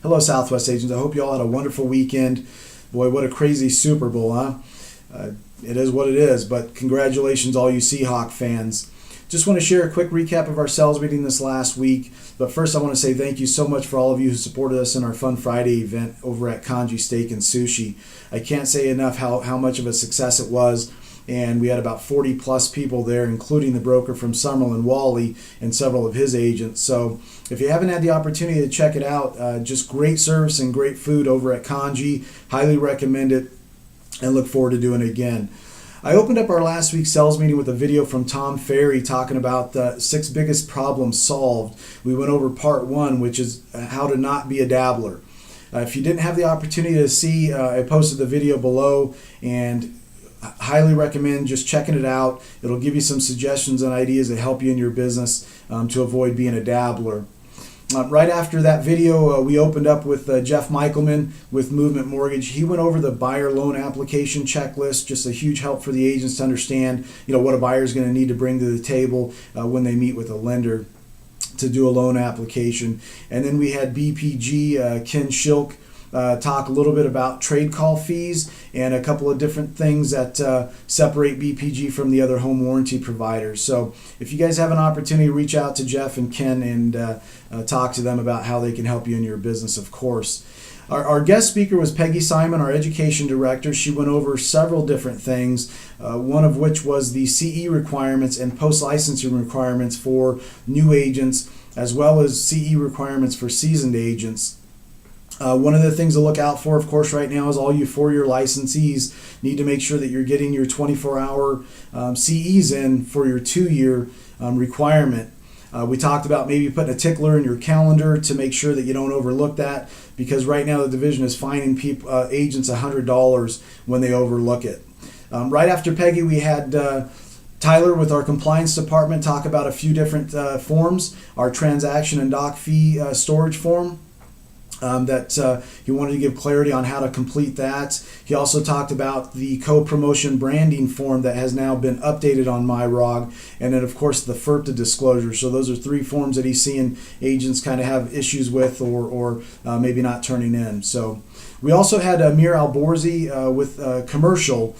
Hello, Southwest agents. I hope you all had a wonderful weekend. Boy, what a crazy Super Bowl, huh? It is what it is, but congratulations, all you Seahawk fans. Just want to share a quick recap of our sales meeting this last week. But first, I want to say thank you so much for all of you who supported us in our Fun Friday event over at Kanji Steak and Sushi. I can't say enough how much of a success it was. And we had about 40 plus people there, including the broker from Summerlin, Wally, and several of his agents. So if you haven't had the opportunity to check it out, just great service and great food over at Kanji. Highly recommend it and look forward to doing it again. I opened up our last week's sales meeting with a video from Tom Ferry talking about the 6 biggest problems solved. We went over part 1, which is how to not be a dabbler. If you didn't have the opportunity to see, I posted the video below, and highly recommend just checking it out. It'll give you some suggestions and ideas that help you in your business to avoid being a dabbler. Right after that video, we opened up with Jeff Michelman with Movement Mortgage. He went over the buyer loan application checklist, just a huge help for the agents to understand, what a buyer is going to need to bring to the table when they meet with a lender to do a loan application. And then we had BPG, Ken Schilk, talk a little bit about trade call fees and a couple of different things that separate BPG from the other home warranty providers. So if you guys have an opportunity, reach out to Jeff and Ken and talk to them about how they can help you in your business, of course. Our guest speaker was Peggy Simon, our education director. She went over several different things, one of which was the CE requirements and post-licensing requirements for new agents, as well as CE requirements for seasoned agents. One of the things to look out for, of course, right now is all you 4-year licensees need to make sure that you're getting your 24-hour CEs in for your 2-year requirement. We talked about maybe putting a tickler in your calendar to make sure that you don't overlook that, because right now the division is fining agents $100 when they overlook it. Right after Peggy, we had Tyler with our compliance department talk about a few different forms, our transaction and doc fee storage form. That he wanted to give clarity on how to complete that. He also talked about the co-promotion branding form that has now been updated on MyRog, and then of course the FERPTA disclosure. So those are 3 forms that he's seeing agents kind of have issues with or maybe not turning in. So we also had Amir Alborzi with commercial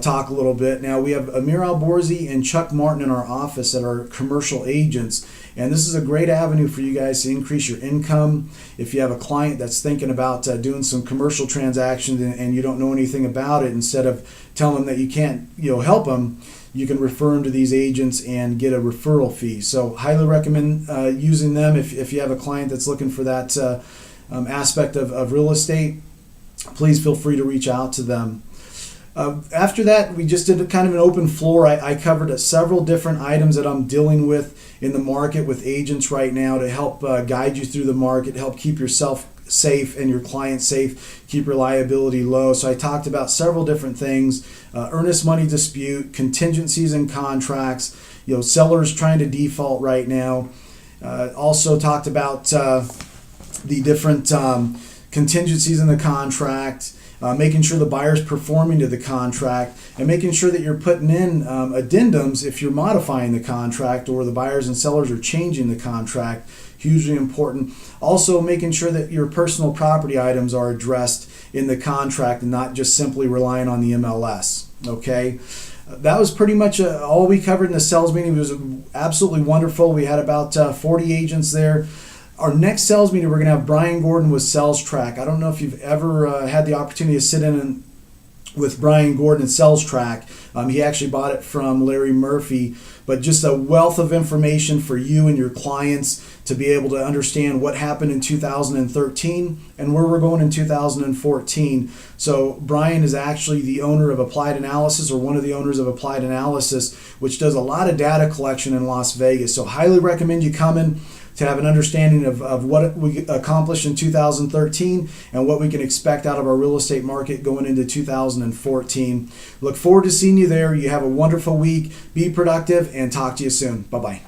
talk a little bit. Now we have Amir Alborzi and Chuck Martin in our office that are commercial agents, and this is a great avenue for you guys to increase your income. If you have a client that's thinking about doing some commercial transactions and you don't know anything about it, instead of telling them that you can't help them, you can refer them to these agents and get a referral fee. So highly recommend using them if you have a client that's looking for that aspect of real estate. Please feel free to reach out to them. After that, we just did kind of an open floor. I covered several different items that I'm dealing with in the market with agents right now to help guide you through the market, help keep yourself safe and your client safe, keep your liability low. So I talked about several different things: earnest money dispute, contingencies in contracts, sellers trying to default right now. Also talked about the different contingencies in the contract. Making sure the buyer's performing to the contract, and making sure that you're putting in addendums if you're modifying the contract or the buyers and sellers are changing the contract. Hugely important. Also making sure that your personal property items are addressed in the contract and not just simply relying on the MLS. Okay. That was pretty much all we covered in the sales meeting. It was absolutely wonderful. We had about 40 agents there. Our next sales meeting, we're going to have Brian Gordon with Sales Track. I don't know if you've ever had the opportunity to sit in with Brian Gordon at Sales Track. He actually bought it from Larry Murphy, but just a wealth of information for you and your clients to be able to understand what happened in 2013 and where we're going in 2014. So Brian is actually the owner of Applied Analysis, or one of the owners of Applied Analysis, which does a lot of data collection in Las Vegas. So highly recommend you coming to have an understanding of what we accomplished in 2013 and what we can expect out of our real estate market going into 2014. Look forward to seeing you there. You have a wonderful week. Be productive, and talk to you soon. Bye-bye.